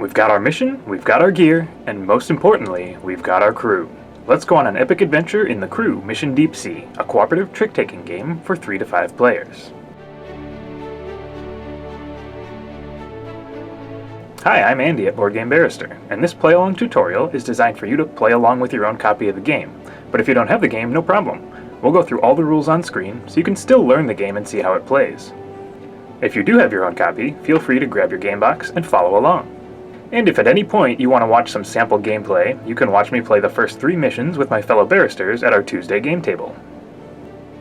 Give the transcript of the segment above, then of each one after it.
We've got our mission, we've got our gear, and most importantly, we've got our crew. Let's go on an epic adventure in the Crew Mission Deep Sea, a cooperative trick-taking game for 3 to 5 players. Hi, I'm Andy at Board Game Barrister, and this play-along tutorial is designed for you to play along with your own copy of the game. But if you don't have the game, no problem. We'll go through all the rules on screen, so you can still learn the game and see how it plays. If you do have your own copy, feel free to grab your game box and follow along. And if at any point you want to watch some sample gameplay, you can watch me play the first 3 missions with my fellow barristers at our Tuesday game table.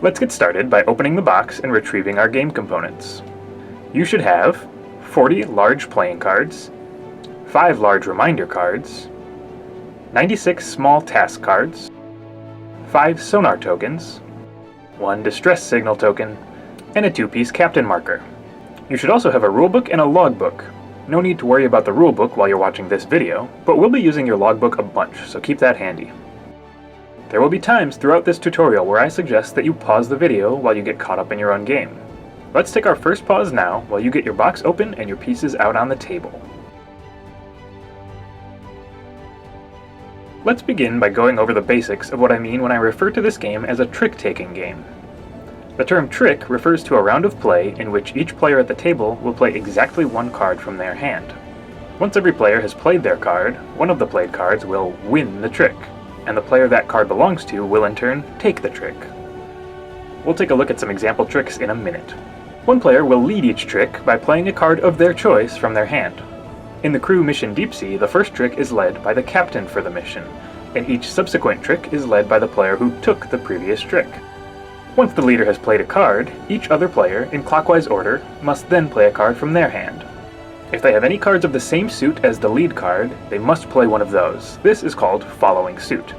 Let's get started by opening the box and retrieving our game components. You should have 40 large playing cards, 5 large reminder cards, 96 small task cards, 5 sonar tokens, 1 distress signal token, and a 2-piece captain marker. You should also have a rulebook and a logbook. No need to worry about the rulebook while you're watching this video, but we'll be using your logbook a bunch, so keep that handy. There will be times throughout this tutorial where I suggest that you pause the video while you get caught up in your own game. Let's take our first pause now while you get your box open and your pieces out on the table. Let's begin by going over the basics of what I mean when I refer to this game as a trick-taking game. The term trick refers to a round of play in which each player at the table will play exactly 1 card from their hand. Once every player has played their card, one of the played cards will win the trick, and the player that card belongs to will in turn take the trick. We'll take a look at some example tricks in a minute. One player will lead each trick by playing a card of their choice from their hand. In the Crew Mission Deep Sea, the first trick is led by the captain for the mission, and each subsequent trick is led by the player who took the previous trick. Once the leader has played a card, each other player, in clockwise order, must then play a card from their hand. If they have any cards of the same suit as the lead card, they must play one of those. This is called following suit.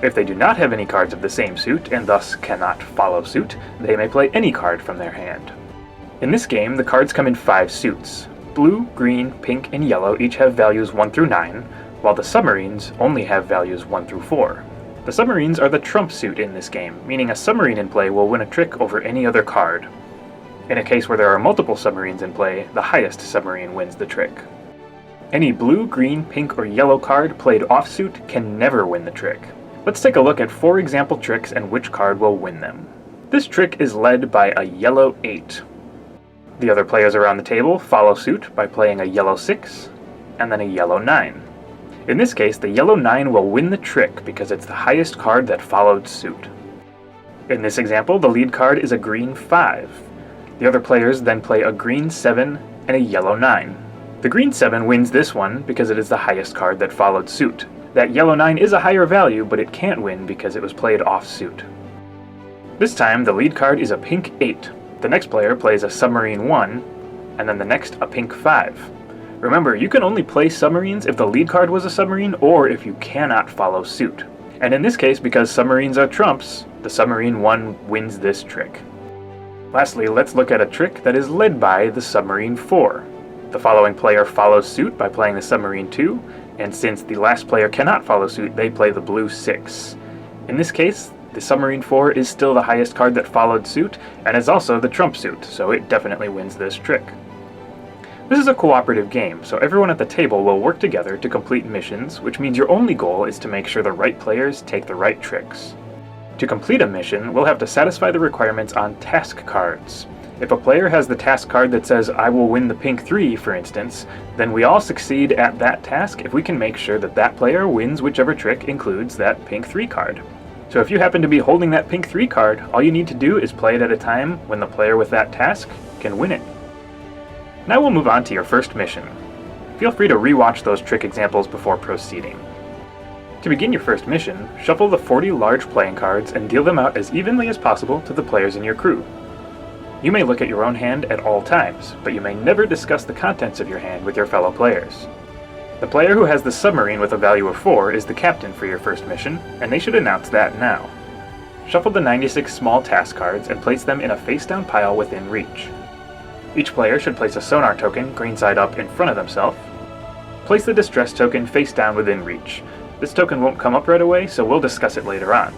If they do not have any cards of the same suit, and thus cannot follow suit, they may play any card from their hand. In this game, the cards come in 5 suits. Blue, green, pink, and yellow each have values 1 through 9, while the submarines only have values 1 through 4. The submarines are the trump suit in this game, meaning a submarine in play will win a trick over any other card. In a case where there are multiple submarines in play, the highest submarine wins the trick. Any blue, green, pink, or yellow card played offsuit can never win the trick. Let's take a look at 4 example tricks and which card will win them. This trick is led by a yellow 8. The other players around the table follow suit by playing a yellow 6, and then a yellow 9. In this case, the yellow 9 will win the trick because it's the highest card that followed suit. In this example, the lead card is a green 5. The other players then play a green 7 and a yellow 9. The green 7 wins this one because it is the highest card that followed suit. That yellow 9 is a higher value, but it can't win because it was played off suit. This time, the lead card is a pink 8. The next player plays a submarine 1, and then the next a pink 5. Remember, you can only play submarines if the lead card was a submarine or if you cannot follow suit. And in this case, because submarines are trumps, the submarine 1 wins this trick. Lastly, let's look at a trick that is led by the submarine 4. The following player follows suit by playing the submarine 2, and since the last player cannot follow suit, they play the blue 6. In this case, the submarine 4 is still the highest card that followed suit, and is also the trump suit, so it definitely wins this trick. This is a cooperative game, so everyone at the table will work together to complete missions, which means your only goal is to make sure the right players take the right tricks. To complete a mission, we'll have to satisfy the requirements on task cards. If a player has the task card that says, "I will win the pink 3, for instance, then we all succeed at that task if we can make sure that that player wins whichever trick includes that pink 3 card. So if you happen to be holding that pink 3 card, all you need to do is play it at a time when the player with that task can win it. Now we'll move on to your first mission. Feel free to re-watch those trick examples before proceeding. To begin your first mission, shuffle the 40 large playing cards and deal them out as evenly as possible to the players in your crew. You may look at your own hand at all times, but you may never discuss the contents of your hand with your fellow players. The player who has the submarine with a value of 4 is the captain for your first mission, and they should announce that now. Shuffle the 96 small task cards and place them in a face-down pile within reach. Each player should place a sonar token, green side up, in front of themselves. Place the distress token face down within reach. This token won't come up right away, so we'll discuss it later on.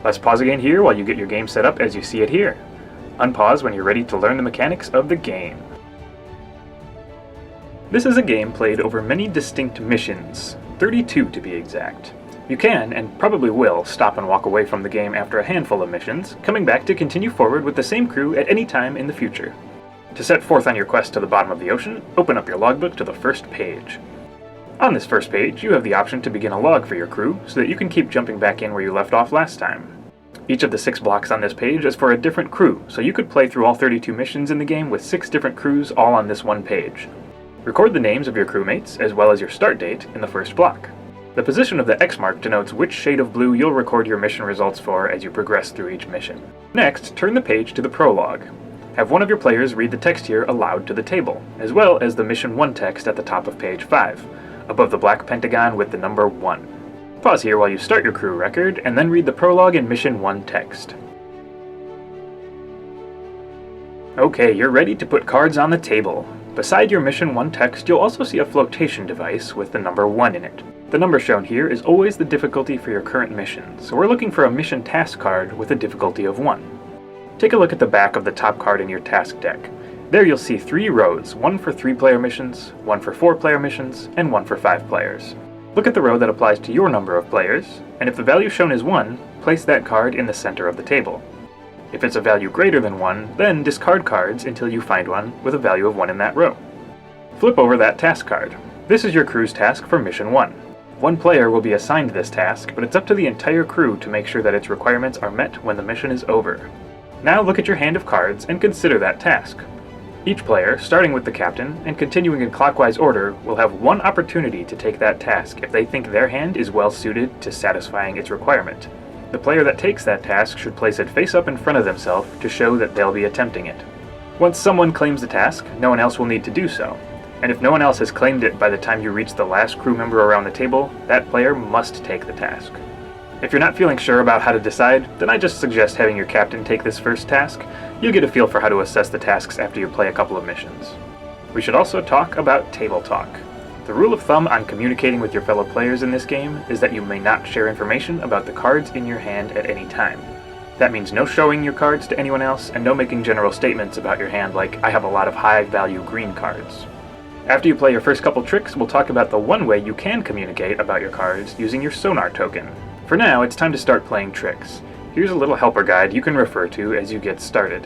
Let's pause again here while you get your game set up as you see it here. Unpause when you're ready to learn the mechanics of the game. This is a game played over many distinct missions, 32 to be exact. You can, and probably will, stop and walk away from the game after a handful of missions, coming back to continue forward with the same crew at any time in the future. To set forth on your quest to the bottom of the ocean, open up your logbook to the first page. On this first page, you have the option to begin a log for your crew, so that you can keep jumping back in where you left off last time. Each of the 6 blocks on this page is for a different crew, so you could play through all 32 missions in the game with 6 different crews all on this one page. Record the names of your crewmates, as well as your start date, in the first block. The position of the X mark denotes which shade of blue you'll record your mission results for as you progress through each mission. Next, turn the page to the prologue. Have one of your players read the text here aloud to the table, as well as the Mission 1 text at the top of page 5, above the black pentagon with the number 1. Pause here while you start your crew record, and then read the prologue and Mission 1 text. Okay, you're ready to put cards on the table. Beside your Mission 1 text, you'll also see a flotation device with the number 1 in it. The number shown here is always the difficulty for your current mission, so we're looking for a mission task card with a difficulty of 1. Take a look at the back of the top card in your task deck. There you'll see 3 rows, one for 3-player missions, one for 4-player missions, and one for 5 players. Look at the row that applies to your number of players, and if the value shown is 1, place that card in the center of the table. If it's a value greater than 1, then discard cards until you find one with a value of 1 in that row. Flip over that task card. This is your crew's task for Mission 1. One player will be assigned this task, but it's up to the entire crew to make sure that its requirements are met when the mission is over. Now look at your hand of cards and consider that task. Each player, starting with the captain and continuing in clockwise order, will have one opportunity to take that task if they think their hand is well suited to satisfying its requirement. The player that takes that task should place it face up in front of themselves to show that they'll be attempting it. Once someone claims the task, no one else will need to do so. And if no one else has claimed it by the time you reach the last crew member around the table, that player must take the task. If you're not feeling sure about how to decide, then I just suggest having your captain take this first task. You'll get a feel for how to assess the tasks after you play a couple of missions. We should also talk about table talk. The rule of thumb on communicating with your fellow players in this game is that you may not share information about the cards in your hand at any time. That means no showing your cards to anyone else and no making general statements about your hand like, I have a lot of high-value green cards. After you play your first couple tricks, we'll talk about the one way you can communicate about your cards using your Sonar token. For now, it's time to start playing tricks. Here's a little helper guide you can refer to as you get started.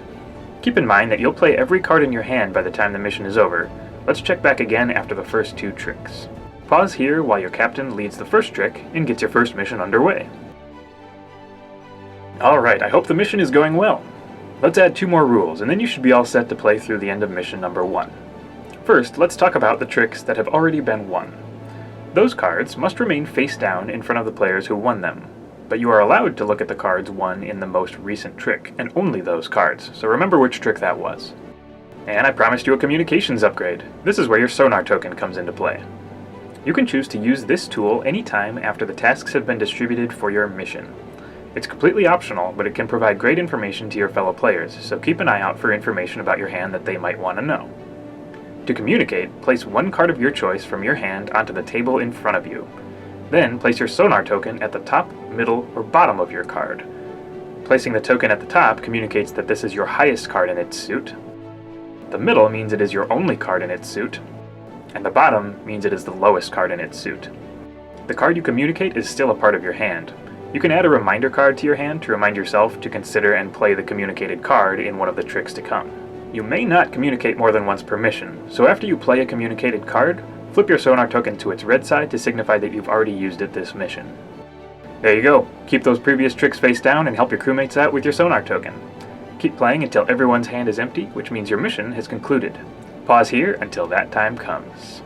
Keep in mind that you'll play every card in your hand by the time the mission is over. Let's check back again after the first 2 tricks. Pause here while your captain leads the first trick and gets your first mission underway. Alright, I hope the mission is going well. Let's add 2 more rules, and then you should be all set to play through the end of mission number 1. First, let's talk about the tricks that have already been won. Those cards must remain face down in front of the players who won them, but you are allowed to look at the cards won in the most recent trick, and only those cards, so remember which trick that was. And I promised you a communications upgrade. This is where your Sonar token comes into play. You can choose to use this tool anytime after the tasks have been distributed for your mission. It's completely optional, but it can provide great information to your fellow players, so keep an eye out for information about your hand that they might want to know. To communicate, place one card of your choice from your hand onto the table in front of you. Then place your Sonar token at the top, middle, or bottom of your card. Placing the token at the top communicates that this is your highest card in its suit. The middle means it is your only card in its suit, and the bottom means it is the lowest card in its suit. The card you communicate is still a part of your hand. You can add a reminder card to your hand to remind yourself to consider and play the communicated card in one of the tricks to come. You may not communicate more than once per mission, so after you play a communicated card, flip your Sonar token to its red side to signify that you've already used it this mission. There you go. Keep those previous tricks face down and help your crewmates out with your Sonar token. Keep playing until everyone's hand is empty, which means your mission has concluded. Pause here until that time comes.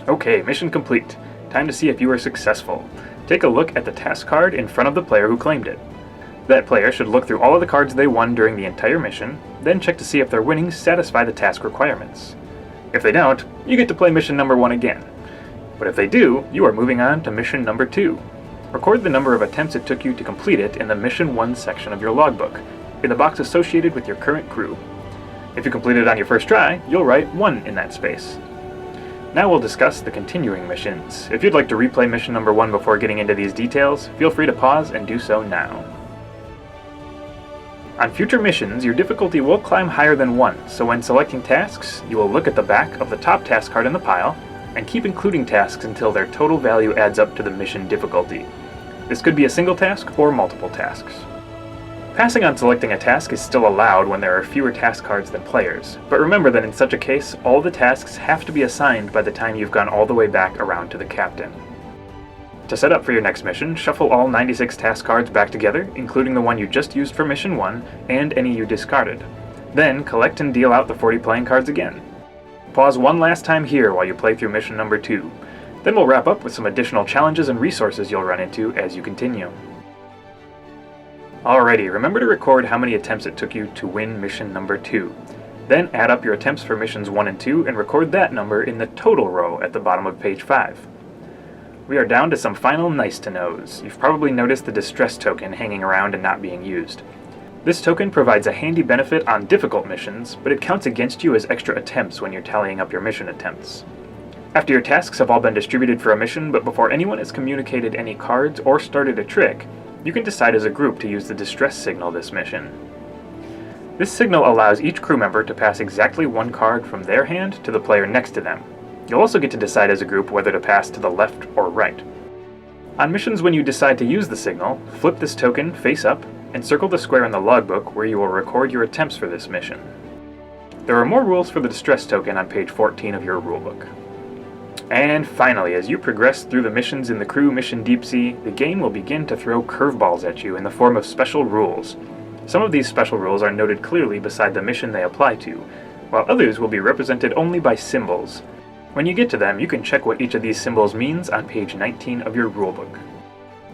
Okay, mission complete. Time to see if you were successful. Take a look at the task card in front of the player who claimed it. That player should look through all of the cards they won during the entire mission, then check to see if their winnings satisfy the task requirements. If they don't, you get to play mission number 1 again. But if they do, you are moving on to mission number 2. Record the number of attempts it took you to complete it in the mission 1 section of your logbook, in the box associated with your current crew. If you complete it on your first try, you'll write 1 in that space. Now we'll discuss the continuing missions. If you'd like to replay mission number 1 before getting into these details, feel free to pause and do so now. On future missions, your difficulty will climb higher than 1, so when selecting tasks, you will look at the back of the top task card in the pile, and keep including tasks until their total value adds up to the mission difficulty. This could be a single task or multiple tasks. Passing on selecting a task is still allowed when there are fewer task cards than players, but remember that in such a case, all the tasks have to be assigned by the time you've gone all the way back around to the captain. To set up for your next mission, shuffle all 96 task cards back together, including the one you just used for mission 1, and any you discarded. Then, collect and deal out the 40 playing cards again. Pause one last time here while you play through mission number 2. Then we'll wrap up with some additional challenges and resources you'll run into as you continue. Alrighty, remember to record how many attempts it took you to win mission number 2. Then add up your attempts for missions 1 and 2 and record that number in the total row at the bottom of page 5. We are down to some final nice-to-knows. You've probably noticed the distress token hanging around and not being used. This token provides a handy benefit on difficult missions, but it counts against you as extra attempts when you're tallying up your mission attempts. After your tasks have all been distributed for a mission, but before anyone has communicated any cards or started a trick, you can decide as a group to use the distress signal this mission. This signal allows each crew member to pass exactly 1 card from their hand to the player next to them. You'll also get to decide as a group whether to pass to the left or right. On missions when you decide to use the signal, flip this token face up and circle the square in the logbook where you will record your attempts for this mission. There are more rules for the distress token on page 14 of your rulebook. And finally, as you progress through the missions in the Crew Mission Deep Sea, the game will begin to throw curveballs at you in the form of special rules. Some of these special rules are noted clearly beside the mission they apply to, while others will be represented only by symbols. When you get to them, you can check what each of these symbols means on page 19 of your rulebook.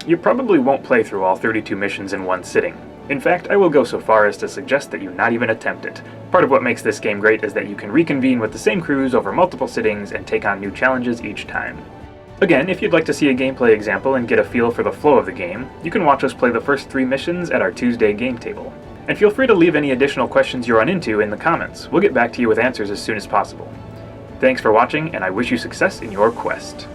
You probably won't play through all 32 missions in one sitting. In fact, I will go so far as to suggest that you not even attempt it. Part of what makes this game great is that you can reconvene with the same crews over multiple sittings and take on new challenges each time. Again, if you'd like to see a gameplay example and get a feel for the flow of the game, you can watch us play the first 3 missions at our Tuesday game table. And feel free to leave any additional questions you run into in the comments. We'll get back to you with answers as soon as possible. Thanks for watching, and I wish you success in your quest.